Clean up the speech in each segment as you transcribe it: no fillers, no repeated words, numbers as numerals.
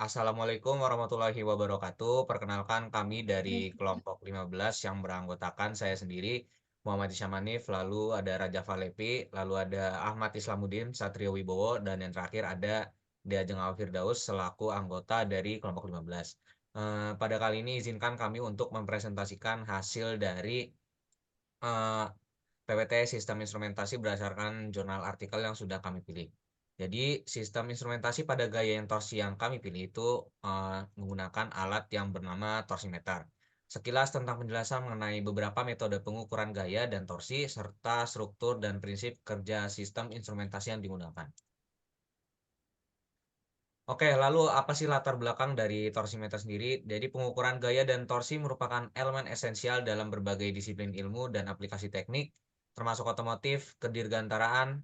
Assalamualaikum warahmatullahi wabarakatuh. Perkenalkan kami dari kelompok 15 yang beranggotakan saya sendiri, Muhammad Isyam Hanif, lalu ada Raja Falepi, lalu ada Ahmad Islamuddin Satrio Wibowo, dan yang terakhir ada Dea Jengawa Firdaus selaku anggota dari kelompok 15. Pada kali ini izinkan kami untuk mempresentasikan hasil dari eh, PPT Sistem Instrumentasi berdasarkan jurnal artikel yang sudah kami pilih. Jadi, sistem instrumentasi pada gaya yang torsi yang kami pilih itu menggunakan alat yang bernama torsimeter. Sekilas tentang penjelasan mengenai beberapa metode pengukuran gaya dan torsi, serta struktur dan prinsip kerja sistem instrumentasi yang digunakan. Oke, lalu apa sih latar belakang dari torsimeter sendiri? Jadi pengukuran gaya dan torsi merupakan elemen esensial dalam berbagai disiplin ilmu dan aplikasi teknik, termasuk otomotif, kedirgantaraan,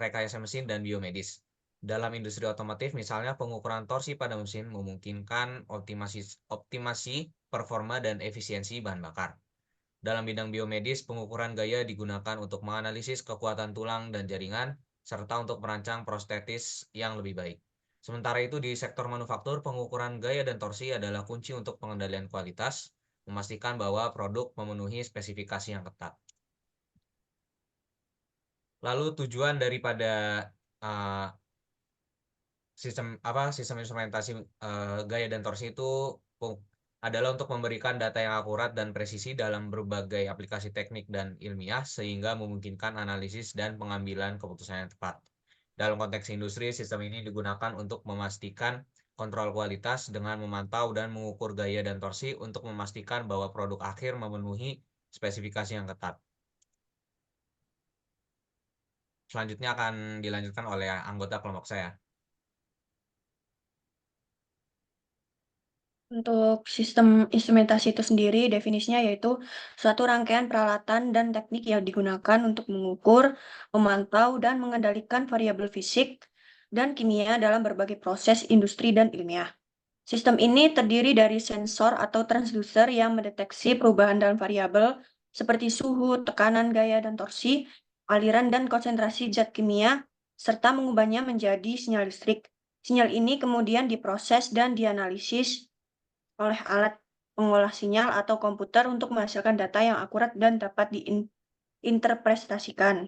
rekayasa mesin, dan biomedis. Dalam industri otomotif, misalnya pengukuran torsi pada mesin memungkinkan optimasi performa dan efisiensi bahan bakar. Dalam bidang biomedis, pengukuran gaya digunakan untuk menganalisis kekuatan tulang dan jaringan, serta untuk merancang prostetis yang lebih baik. Sementara itu, di sektor manufaktur, pengukuran gaya dan torsi adalah kunci untuk pengendalian kualitas, memastikan bahwa produk memenuhi spesifikasi yang ketat. Lalu tujuan daripada uh, sistem instrumentasi gaya dan torsi itu adalah untuk memberikan data yang akurat dan presisi dalam berbagai aplikasi teknik dan ilmiah sehingga memungkinkan analisis dan pengambilan keputusan yang tepat. Dalam konteks industri, sistem ini digunakan untuk memastikan kontrol kualitas dengan memantau dan mengukur gaya dan torsi untuk memastikan bahwa produk akhir memenuhi spesifikasi yang ketat. Selanjutnya akan dilanjutkan oleh anggota kelompok saya. Untuk sistem instrumentasi itu sendiri, definisinya yaitu suatu rangkaian peralatan dan teknik yang digunakan untuk mengukur, memantau, dan mengendalikan variabel fisik dan kimia dalam berbagai proses industri dan ilmiah. Sistem ini terdiri dari sensor atau transducer yang mendeteksi perubahan dalam variabel seperti suhu, tekanan, gaya, dan torsi, aliran dan konsentrasi zat kimia, serta mengubahnya menjadi sinyal listrik. Sinyal ini kemudian diproses dan dianalisis oleh alat pengolah sinyal atau komputer untuk menghasilkan data yang akurat dan dapat diinterpretasikan.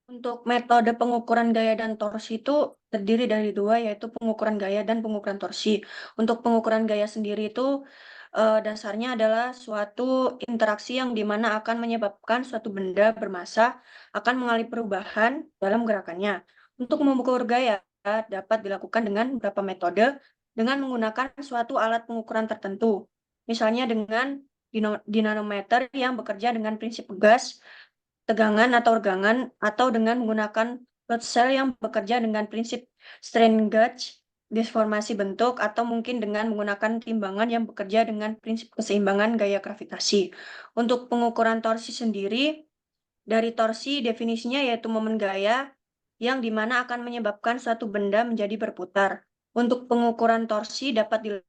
Untuk metode pengukuran gaya dan torsi itu terdiri dari dua, yaitu pengukuran gaya dan pengukuran torsi. Untuk pengukuran gaya sendiri itu dasarnya adalah suatu interaksi yang dimana akan menyebabkan suatu benda bermassa akan mengalami perubahan dalam gerakannya. Untuk mengukur gaya dapat dilakukan dengan beberapa metode dengan menggunakan suatu alat pengukuran tertentu. Misalnya dengan dinamometer yang bekerja dengan prinsip gas, tegangan atau regangan, atau dengan menggunakan load cell yang bekerja dengan prinsip strain gauge, deformasi bentuk, atau mungkin dengan menggunakan timbangan yang bekerja dengan prinsip keseimbangan gaya gravitasi. Untuk pengukuran torsi sendiri, dari torsi definisinya yaitu momen gaya yang dimana akan menyebabkan suatu benda menjadi berputar. Untuk pengukuran torsi dapat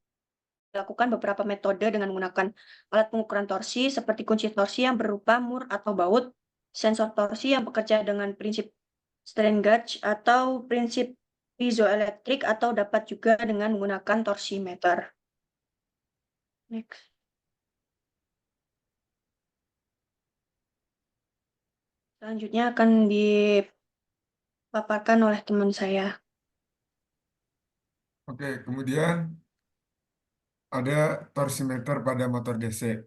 dilakukan beberapa metode dengan menggunakan alat pengukuran torsi seperti kunci torsi yang berupa mur atau baut, sensor torsi yang bekerja dengan prinsip strain gauge atau prinsip piezoelektrik, atau dapat juga dengan menggunakan torsimeter. Next. Selanjutnya akan dipaparkan oleh teman saya. Oke, kemudian ada torsimeter pada motor DC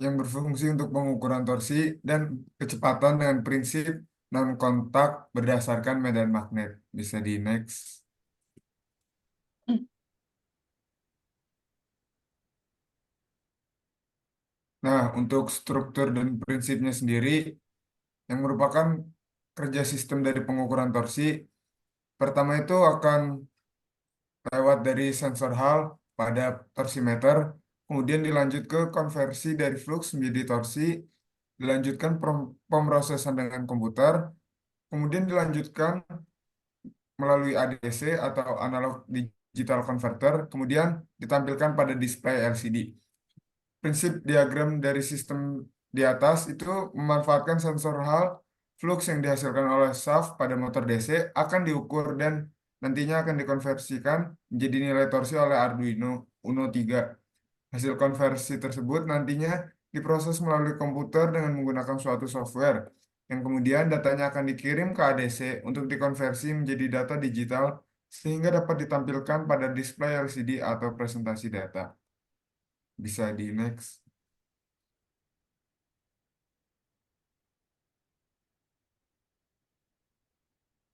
yang berfungsi untuk pengukuran torsi dan kecepatan dengan prinsip non-kontak berdasarkan medan magnet. Bisa di next. Nah, untuk struktur dan prinsipnya sendiri yang merupakan kerja sistem dari pengukuran torsi, pertama itu akan lewat dari sensor Hall pada torsimeter, kemudian dilanjut ke konversi dari flux menjadi torsi, dilanjutkan pemrosesan dengan komputer, kemudian dilanjutkan melalui ADC atau analog digital converter, kemudian ditampilkan pada display LCD. prinsip diagram dari sistem di atas itu memanfaatkan sensor Hall flux yang dihasilkan oleh shaft pada motor DC akan diukur dan nantinya akan dikonversikan menjadi nilai torsi oleh Arduino Uno 3. Hasil konversi tersebut nantinya diproses melalui komputer dengan menggunakan suatu software yang kemudian datanya akan dikirim ke ADC untuk dikonversi menjadi data digital sehingga dapat ditampilkan pada display LCD atau presentasi data. Bisa di next.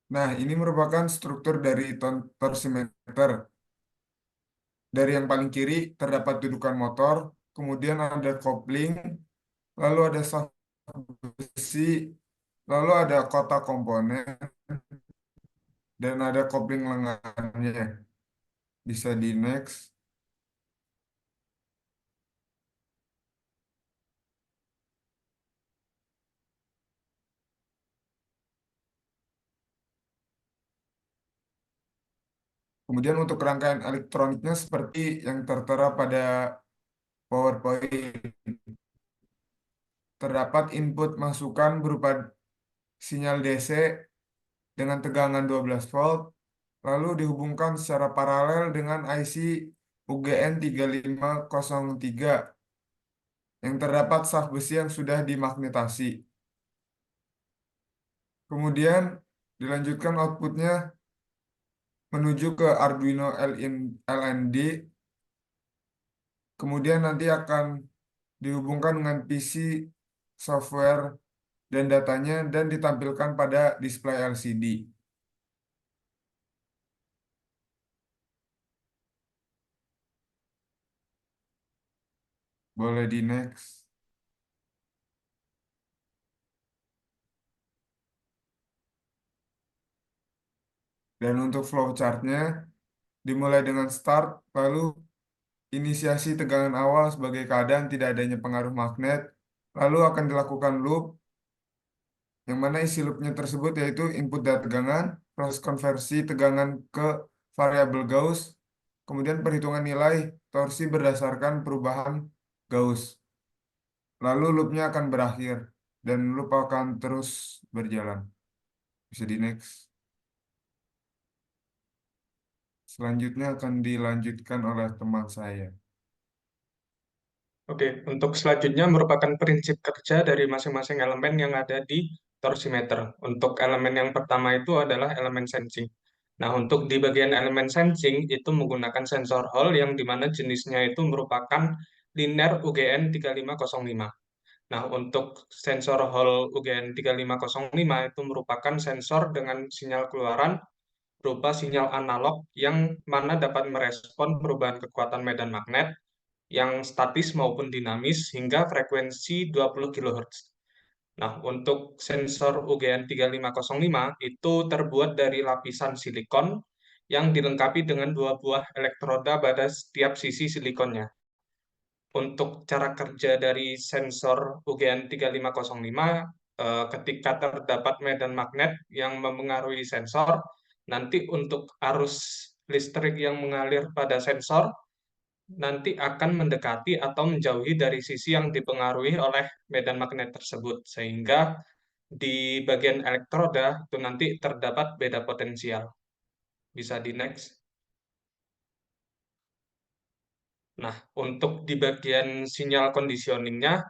Nah, ini merupakan struktur dari torsimeter. Dari yang paling kiri terdapat dudukan motor, kemudian ada kopling, lalu ada shaft besi, lalu ada kotak komponen, dan ada kopling lengannya. Bisa di next. Kemudian untuk rangkaian elektroniknya seperti yang tertera pada PowerPoint. Terdapat input masukan berupa sinyal DC dengan tegangan 12 volt, lalu dihubungkan secara paralel dengan IC UGN 3503 yang terdapat shaft besi yang sudah dimagnetasi. Kemudian dilanjutkan outputnya menuju ke Arduino LND, kemudian nanti akan dihubungkan dengan PC software dan datanya dan ditampilkan pada display LCD. Boleh di next. Dan untuk flowchartnya dimulai dengan start, lalu inisiasi tegangan awal sebagai keadaan tidak adanya pengaruh magnet, lalu akan dilakukan loop, yang mana isi loopnya tersebut yaitu input data tegangan, proses konversi tegangan ke variabel Gauss, kemudian perhitungan nilai torsi berdasarkan perubahan Gauss. Lalu loopnya akan berakhir, dan loop akan terus berjalan. Bisa di next. Selanjutnya akan dilanjutkan oleh teman saya. Oke, untuk selanjutnya merupakan prinsip kerja dari masing-masing elemen yang ada di torsimeter. Untuk elemen yang pertama itu adalah elemen sensing. Nah, untuk di bagian elemen sensing itu menggunakan sensor Hall yang dimana jenisnya itu merupakan linear UGN 3505. Nah, untuk sensor Hall UGN 3505 itu merupakan sensor dengan sinyal keluaran berupa sinyal analog yang mana dapat merespon perubahan kekuatan medan magnet yang statis maupun dinamis hingga frekuensi 20 kHz. Nah, untuk sensor UGN 3505 itu terbuat dari lapisan silikon yang dilengkapi dengan dua buah elektroda pada setiap sisi silikonnya. Untuk cara kerja dari sensor UGN 3505, ketika terdapat medan magnet yang memengaruhi sensor, nanti untuk arus listrik yang mengalir pada sensor nanti akan mendekati atau menjauhi dari sisi yang dipengaruhi oleh medan magnet tersebut, sehingga di bagian elektroda itu nanti terdapat beda potensial. Bisa di next. Nah, untuk di bagian sinyal conditioningnya,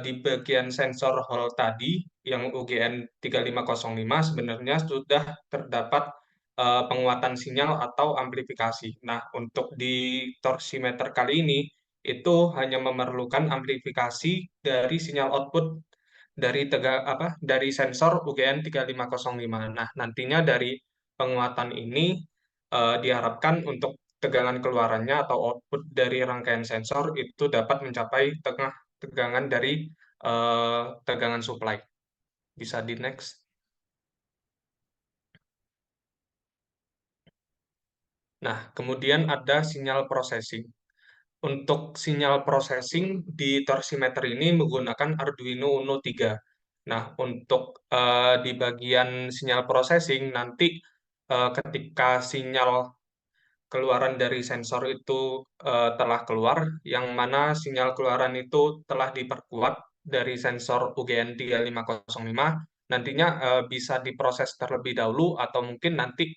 di bagian sensor Hall tadi, yang UGN 3505 sebenarnya sudah terdapat penguatan sinyal atau amplifikasi. Nah, untuk di torsimeter kali ini, itu hanya memerlukan amplifikasi dari sinyal output dari sensor UGN 3505. Nah, nantinya dari penguatan ini diharapkan untuk tegangan keluarannya atau output dari rangkaian sensor itu dapat mencapai tegangan dari tegangan supply. Bisa di next. Nah, kemudian ada sinyal processing. Untuk sinyal processing di torsimeter ini menggunakan Arduino Uno 3. Nah, untuk di bagian sinyal processing nanti ketika sinyal keluaran dari sensor itu telah keluar, yang mana sinyal keluaran itu telah diperkuat dari sensor UGN 3505, nantinya bisa diproses terlebih dahulu atau mungkin nanti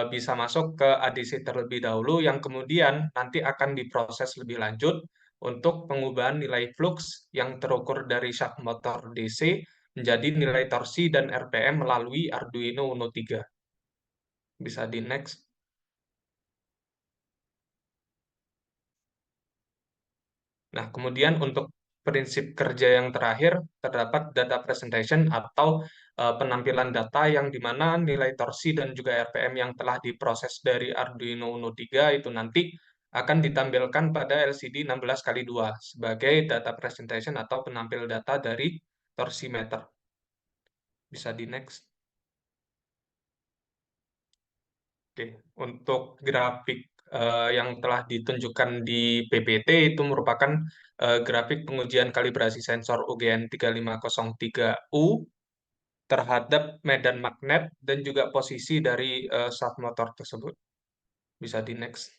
bisa masuk ke ADC terlebih dahulu, yang kemudian nanti akan diproses lebih lanjut untuk pengubahan nilai flux yang terukur dari shaft motor DC menjadi nilai torsi dan RPM melalui Arduino Uno 3. Bisa di next. Nah, kemudian untuk prinsip kerja yang terakhir, terdapat data presentation atau penampilan data yang dimana nilai torsi dan juga RPM yang telah diproses dari Arduino Uno 3 itu nanti akan ditampilkan pada LCD 16x2 sebagai data presentation atau penampil data dari torsi meter. Bisa di next. Oke, untuk grafik yang telah ditunjukkan di PPT itu merupakan grafik pengujian kalibrasi sensor UGN 3503U terhadap medan magnet dan juga posisi dari shaft motor tersebut. Bisa di next.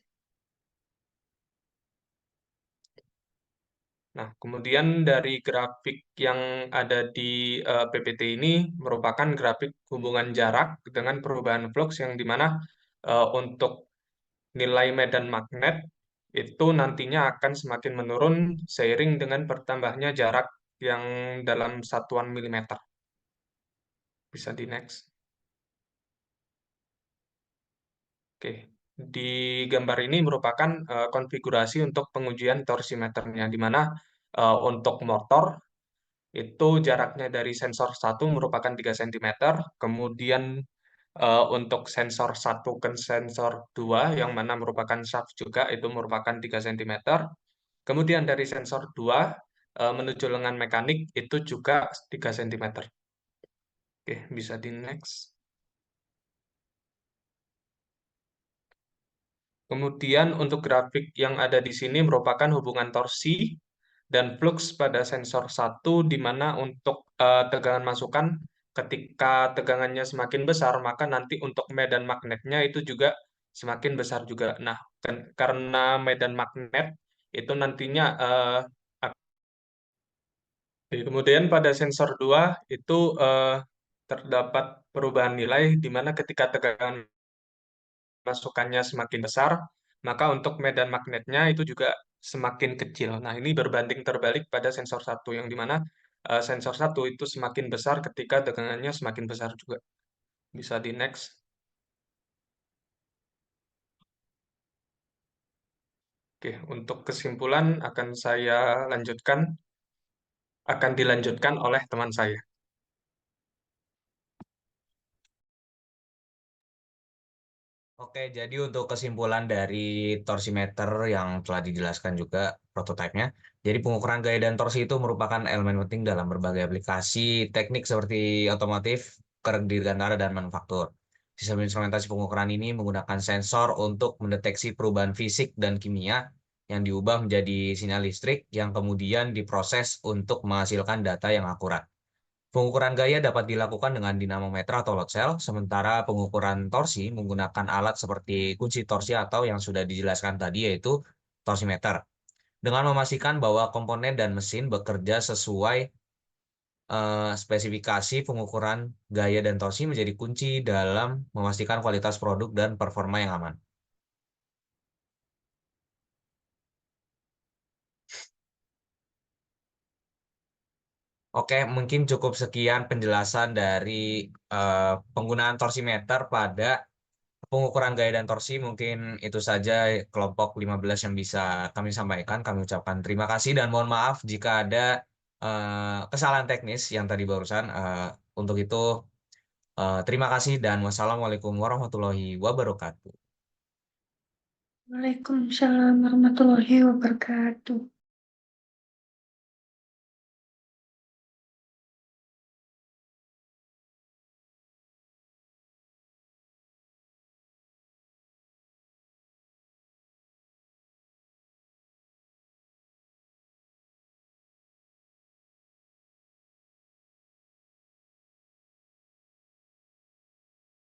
Nah, kemudian dari grafik yang ada di PPT ini merupakan grafik hubungan jarak dengan perubahan flux yang dimana untuk nilai medan magnet itu nantinya akan semakin menurun seiring dengan bertambahnya jarak yang dalam satuan milimeter. Bisa di next. Oke, di gambar ini merupakan konfigurasi untuk pengujian torsimeternya, di mana untuk motor itu jaraknya dari sensor 1 merupakan 3 cm, kemudian untuk sensor 1 ke sensor 2 yang mana merupakan shaft juga itu merupakan 3 cm. Kemudian dari sensor 2 menuju lengan mekanik itu juga 3 cm. Oke, bisa di next. Kemudian untuk grafik yang ada di sini merupakan hubungan torsi dan flux pada sensor 1, di mana untuk tegangan masukan ketika tegangannya semakin besar, maka nanti untuk medan magnetnya itu juga semakin besar juga. Nah, karena medan magnet itu nantinya kemudian pada sensor 2 itu terdapat perubahan nilai di mana ketika tegangan masukannya semakin besar, maka untuk medan magnetnya itu juga semakin kecil. Nah, ini berbanding terbalik pada sensor 1, yang dimana sensor 1 itu semakin besar ketika tegangannya semakin besar juga. Bisa di next. Oke, untuk kesimpulan akan dilanjutkan oleh teman saya. Oke, jadi untuk kesimpulan dari torsimeter yang telah dijelaskan juga prototipenya, jadi pengukuran gaya dan torsi itu merupakan elemen penting dalam berbagai aplikasi teknik seperti otomotif, dirgantara, dan manufaktur. Sistem instrumentasi pengukuran ini menggunakan sensor untuk mendeteksi perubahan fisik dan kimia yang diubah menjadi sinyal listrik yang kemudian diproses untuk menghasilkan data yang akurat. Pengukuran gaya dapat dilakukan dengan dinamometer atau load cell, sementara pengukuran torsi menggunakan alat seperti kunci torsi atau yang sudah dijelaskan tadi yaitu torsimeter. Dengan memastikan bahwa komponen dan mesin bekerja sesuai spesifikasi, pengukuran gaya dan torsi menjadi kunci dalam memastikan kualitas produk dan performa yang aman. Oke, mungkin cukup sekian penjelasan dari penggunaan torsimeter pada pengukuran gaya dan torsi. Mungkin itu saja kelompok 15 yang bisa kami sampaikan. Kami ucapkan terima kasih dan mohon maaf jika ada kesalahan teknis yang tadi barusan. Untuk itu, terima kasih dan wassalamualaikum warahmatullahi wabarakatuh. Waalaikumsalam warahmatullahi wabarakatuh.